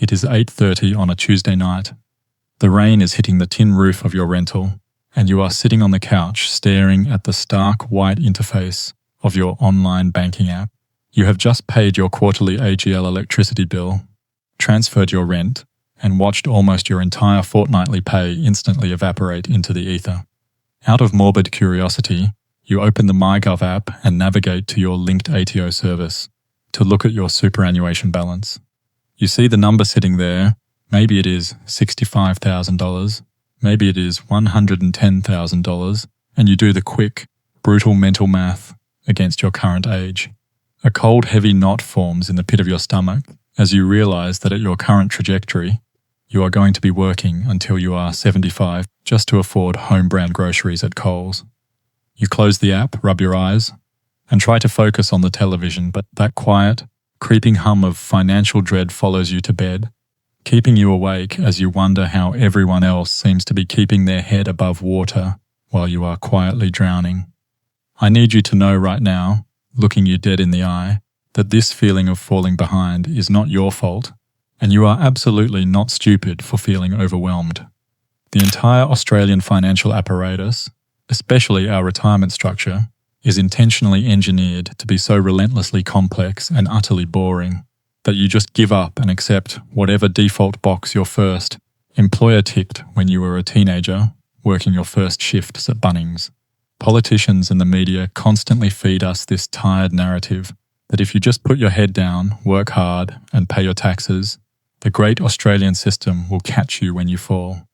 It is 8:30 on a Tuesday night. The rain is hitting the tin roof of your rental, and you are sitting on the couch staring at the stark white interface of your online banking app. You have just paid your quarterly AGL electricity bill, transferred your rent, and watched almost your entire fortnightly pay instantly evaporate into the ether. Out of morbid curiosity, you open the MyGov app and navigate to your linked ATO service to look at your superannuation balance. You see the number sitting there. Maybe it is $65,000, maybe it is $110,000, and you do the quick, brutal mental math against your current age. A cold, heavy knot forms in the pit of your stomach as you realise that at your current trajectory, you are going to be working until you are 75 just to afford home-brand groceries at Coles. You close the app, rub your eyes, and try to focus on the television, but that quiet, creeping hum of financial dread follows you to bed, keeping you awake as you wonder how everyone else seems to be keeping their head above water while you are quietly drowning. I need you to know right now, looking you dead in the eye, that this feeling of falling behind is not your fault, and you are absolutely not stupid for feeling overwhelmed. The entire Australian financial apparatus, especially our retirement structure, is intentionally engineered to be so relentlessly complex and utterly boring that you just give up and accept whatever default box your first employer ticked when you were a teenager working your first shifts at Bunnings. Politicians and the media constantly feed us this tired narrative that if you just put your head down, work hard, and pay your taxes, the great Australian system will catch you when you fall.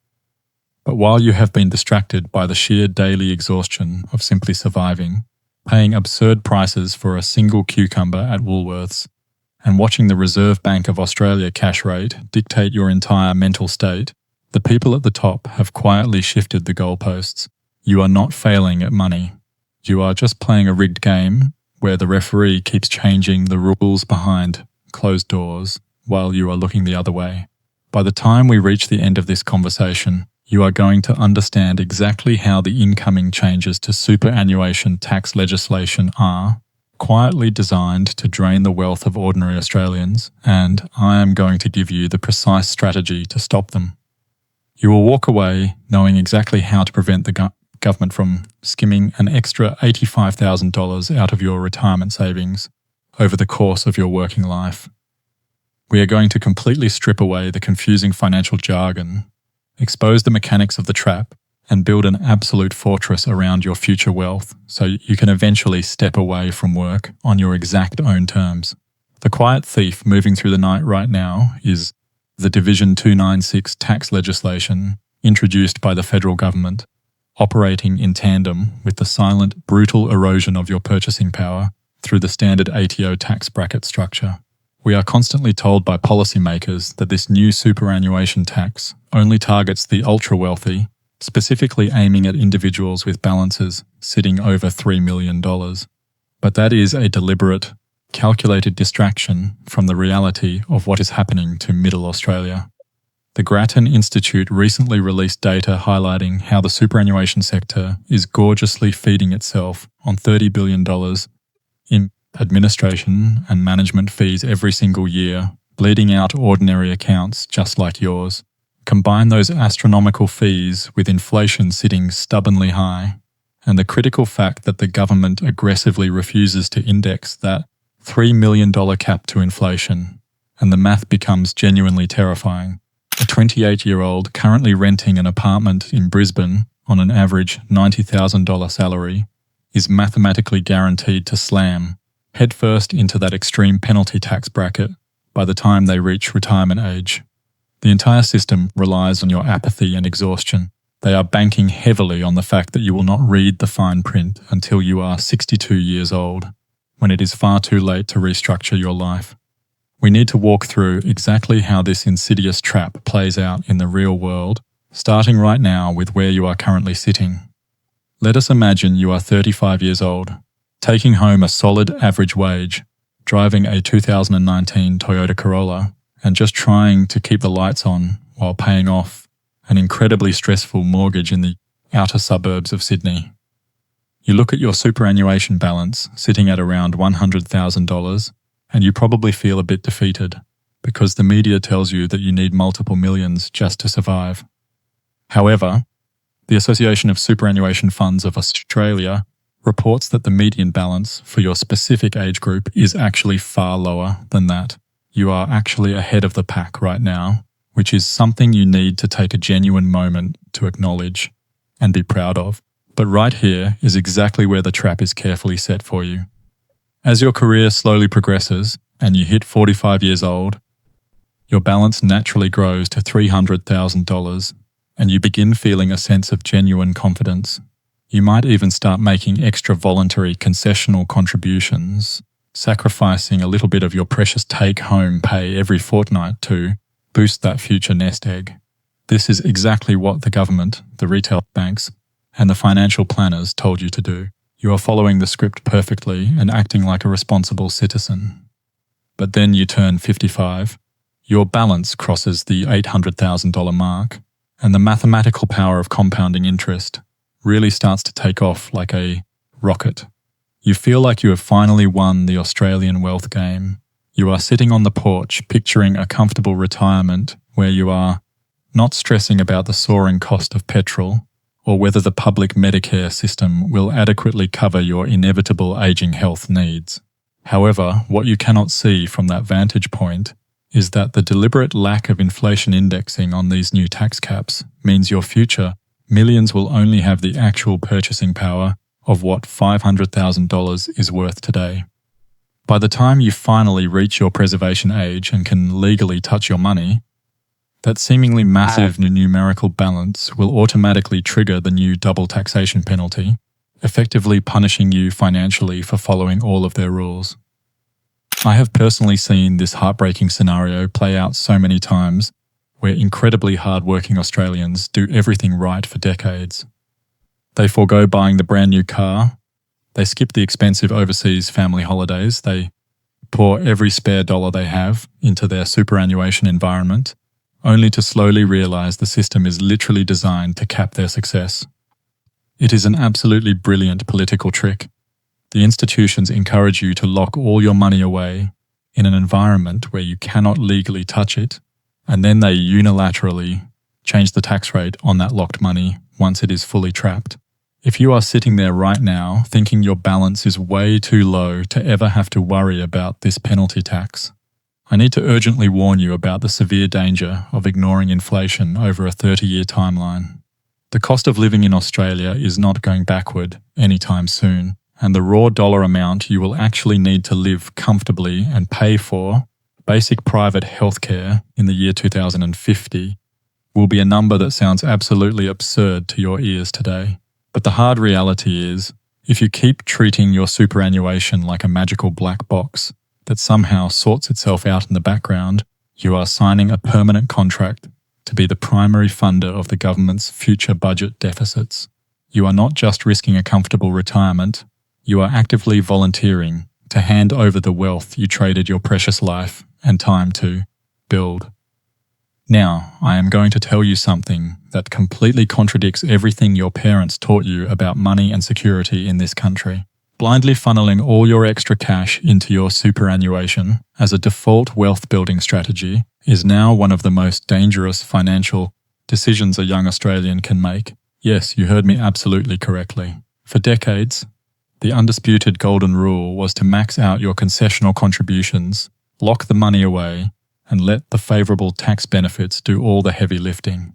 But while you have been distracted by the sheer daily exhaustion of simply surviving, paying absurd prices for a single cucumber at Woolworths, and watching the Reserve Bank of Australia cash rate dictate your entire mental state, the people at the top have quietly shifted the goalposts. You are not failing at money. You are just playing a rigged game where the referee keeps changing the rules behind closed doors while you are looking the other way. By the time we reach the end of this conversation, you are going to understand exactly how the incoming changes to superannuation tax legislation are quietly designed to drain the wealth of ordinary Australians, and I am going to give you the precise strategy to stop them. You will walk away knowing exactly how to prevent the government from skimming an extra $85,000 out of your retirement savings over the course of your working life. We are going to completely strip away the confusing financial jargon, expose the mechanics of the trap, and build an absolute fortress around your future wealth so you can eventually step away from work on your exact own terms. The quiet thief moving through the night right now is the Division 296 tax legislation introduced by the federal government, operating in tandem with the silent, brutal erosion of your purchasing power through the standard ATO tax bracket structure. We are constantly told by policymakers that this new superannuation tax only targets the ultra-wealthy, specifically aiming at individuals with balances sitting over $3 million. But that is a deliberate, calculated distraction from the reality of what is happening to Middle Australia. The Grattan Institute recently released data highlighting how the superannuation sector is gorgeously feeding itself on $30 billion in administration and management fees every single year, bleeding out ordinary accounts just like yours. Combine those astronomical fees with inflation sitting stubbornly high, and the critical fact that the government aggressively refuses to index that $3 million cap to inflation, and the math becomes genuinely terrifying. A 28-year-old currently renting an apartment in Brisbane on an average $90,000 salary is mathematically guaranteed to slam headfirst into that extreme penalty tax bracket by the time they reach retirement age. The entire system relies on your apathy and exhaustion. They are banking heavily on the fact that you will not read the fine print until you are 62 years old, when it is far too late to restructure your life. We need to walk through exactly how this insidious trap plays out in the real world, starting right now with where you are currently sitting. Let us imagine you are 35 years old, taking home a solid average wage, driving a 2019 Toyota Corolla, and just trying to keep the lights on while paying off an incredibly stressful mortgage in the outer suburbs of Sydney. You look at your superannuation balance sitting at around $100,000, and you probably feel a bit defeated, because the media tells you that you need multiple millions just to survive. However, the Association of Superannuation Funds of Australia reports that the median balance for your specific age group is actually far lower than that. You are actually ahead of the pack right now, which is something you need to take a genuine moment to acknowledge and be proud of. But right here is exactly where the trap is carefully set for you. As your career slowly progresses and you hit 45 years old, your balance naturally grows to $300,000 and you begin feeling a sense of genuine confidence. You might even start making extra voluntary concessional contributions, sacrificing a little bit of your precious take-home pay every fortnight to boost that future nest egg. This is exactly what the government, the retail banks, and the financial planners told you to do. You are following the script perfectly and acting like a responsible citizen. But then you turn 55, your balance crosses the $800,000 mark, and the mathematical power of compounding interest really starts to take off like a rocket. You feel like you have finally won the Australian wealth game. You are sitting on the porch picturing a comfortable retirement where you are not stressing about the soaring cost of petrol or whether the public Medicare system will adequately cover your inevitable aging health needs. However, what you cannot see from that vantage point is that the deliberate lack of inflation indexing on these new tax caps means your future millions will only have the actual purchasing power of what $500,000 is worth today. By the time you finally reach your preservation age and can legally touch your money, that seemingly massive numerical balance will automatically trigger the new double taxation penalty, effectively punishing you financially for following all of their rules. I have personally seen this heartbreaking scenario play out so many times where incredibly hard-working Australians do everything right for decades. They forego buying the brand new car, they skip the expensive overseas family holidays, they pour every spare dollar they have into their superannuation environment, only to slowly realise the system is literally designed to cap their success. It is an absolutely brilliant political trick. The institutions encourage you to lock all your money away in an environment where you cannot legally touch it, and then they unilaterally change the tax rate on that locked money once it is fully trapped. If you are sitting there right now thinking your balance is way too low to ever have to worry about this penalty tax, I need to urgently warn you about the severe danger of ignoring inflation over a 30-year timeline. The cost of living in Australia is not going backward anytime soon, and the raw dollar amount you will actually need to live comfortably and pay for basic private healthcare in the year 2050 will be a number that sounds absolutely absurd to your ears today. But the hard reality is, if you keep treating your superannuation like a magical black box that somehow sorts itself out in the background, you are signing a permanent contract to be the primary funder of the government's future budget deficits. You are not just risking a comfortable retirement, you are actively volunteering to hand over the wealth you traded your precious life and time to build. Now, I am going to tell you something that completely contradicts everything your parents taught you about money and security in this country. Blindly funneling all your extra cash into your superannuation as a default wealth-building strategy is now one of the most dangerous financial decisions a young Australian can make. Yes, you heard me absolutely correctly. For decades, the undisputed golden rule was to max out your concessional contributions, lock the money away, and let the favourable tax benefits do all the heavy lifting.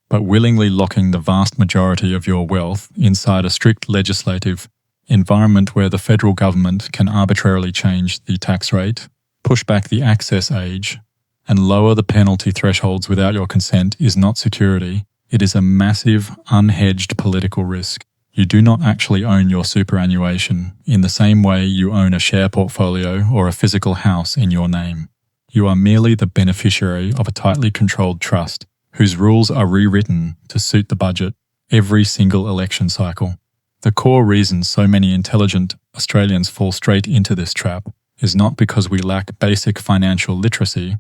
But willingly locking the vast majority of your wealth inside a strict legislative environment where the federal government can arbitrarily change the tax rate, push back the access age, and lower the penalty thresholds without your consent is not security. It is a massive, unhedged political risk. You do not actually own your superannuation in the same way you own a share portfolio or a physical house in your name. You are merely the beneficiary of a tightly controlled trust whose rules are rewritten to suit the budget every single election cycle. The core reason so many intelligent Australians fall straight into this trap is not because we lack basic financial literacy.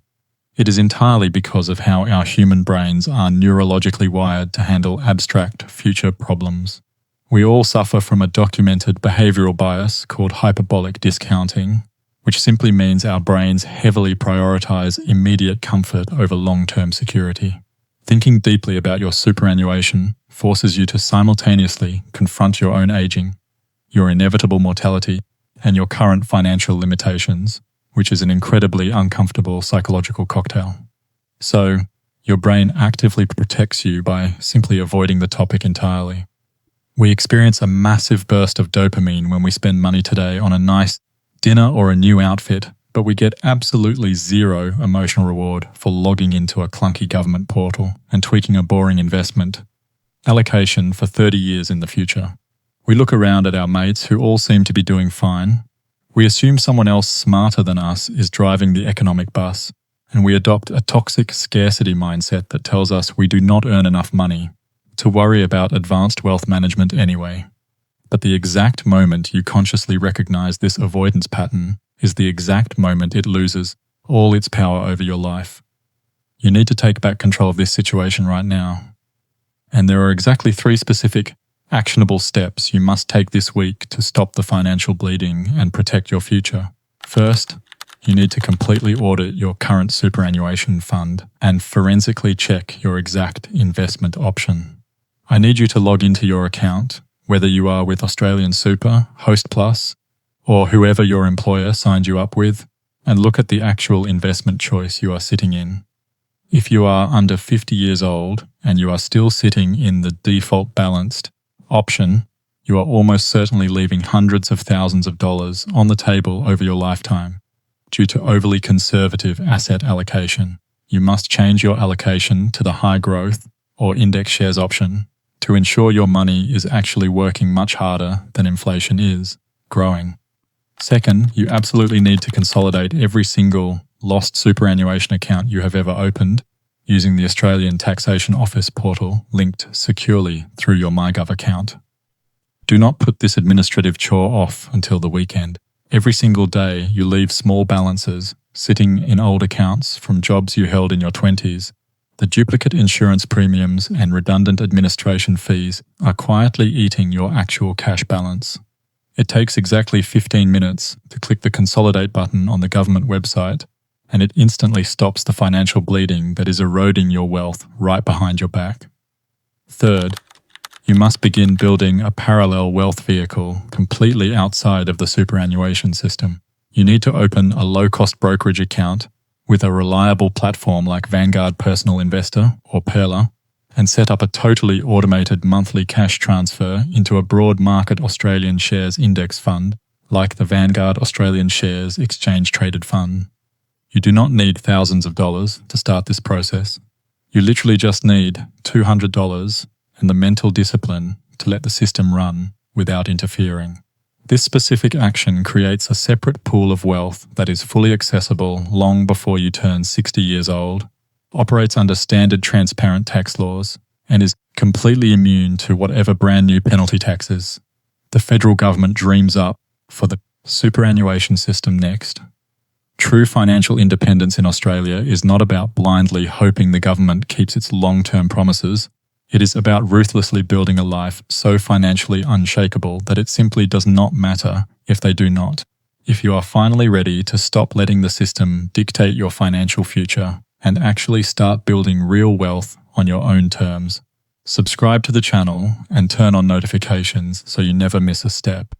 It is entirely because of how our human brains are neurologically wired to handle abstract future problems. We all suffer from a documented behavioural bias called hyperbolic discounting, which simply means our brains heavily prioritize immediate comfort over long-term security. Thinking deeply about your superannuation forces you to simultaneously confront your own aging, your inevitable mortality, and your current financial limitations, which is an incredibly uncomfortable psychological cocktail. So, your brain actively protects you by simply avoiding the topic entirely. We experience a massive burst of dopamine when we spend money today on a nice dinner or a new outfit, but we get absolutely zero emotional reward for logging into a clunky government portal and tweaking a boring investment allocation for 30 years in the future. We look around at our mates who all seem to be doing fine. We assume someone else smarter than us is driving the economic bus, and we adopt a toxic scarcity mindset that tells us we do not earn enough money to worry about advanced wealth management anyway. But the exact moment you consciously recognize this avoidance pattern is the exact moment it loses all its power over your life. You need to take back control of this situation right now. And there are exactly 3 specific, actionable steps you must take this week to stop the financial bleeding and protect your future. First, you need to completely audit your current superannuation fund and forensically check your exact investment option. I need you to log into your account, whether you are with Australian Super, Host Plus, or whoever your employer signed you up with, and look at the actual investment choice you are sitting in. If you are under 50 years old and you are still sitting in the default balanced option, you are almost certainly leaving hundreds of thousands of dollars on the table over your lifetime due to overly conservative asset allocation. You must change your allocation to the high growth or index shares option to ensure your money is actually working much harder than inflation is, growing. Second, you absolutely need to consolidate every single lost superannuation account you have ever opened using the Australian Taxation Office portal linked securely through your MyGov account. Do not put this administrative chore off until the weekend. Every single day you leave small balances sitting in old accounts from jobs you held in your 20s. The duplicate insurance premiums and redundant administration fees are quietly eating your actual cash balance. It takes exactly 15 minutes to click the Consolidate button on the government website, and it instantly stops the financial bleeding that is eroding your wealth right behind your back. Third, you must begin building a parallel wealth vehicle completely outside of the superannuation system. You need to open a low-cost brokerage account with a reliable platform like Vanguard Personal Investor or Pearler, and set up a totally automated monthly cash transfer into a broad market Australian shares index fund like the Vanguard Australian Shares Exchange Traded Fund. You do not need thousands of dollars to start this process. You literally just need $200 and the mental discipline to let the system run without interfering. This specific action creates a separate pool of wealth that is fully accessible long before you turn 60 years old, operates under standard transparent tax laws, and is completely immune to whatever brand new penalty taxes the federal government dreams up for the superannuation system next. True financial independence in Australia is not about blindly hoping the government keeps its long-term promises. It is about ruthlessly building a life so financially unshakable that it simply does not matter if they do not. If you are finally ready to stop letting the system dictate your financial future and actually start building real wealth on your own terms, subscribe to the channel and turn on notifications so you never miss a step.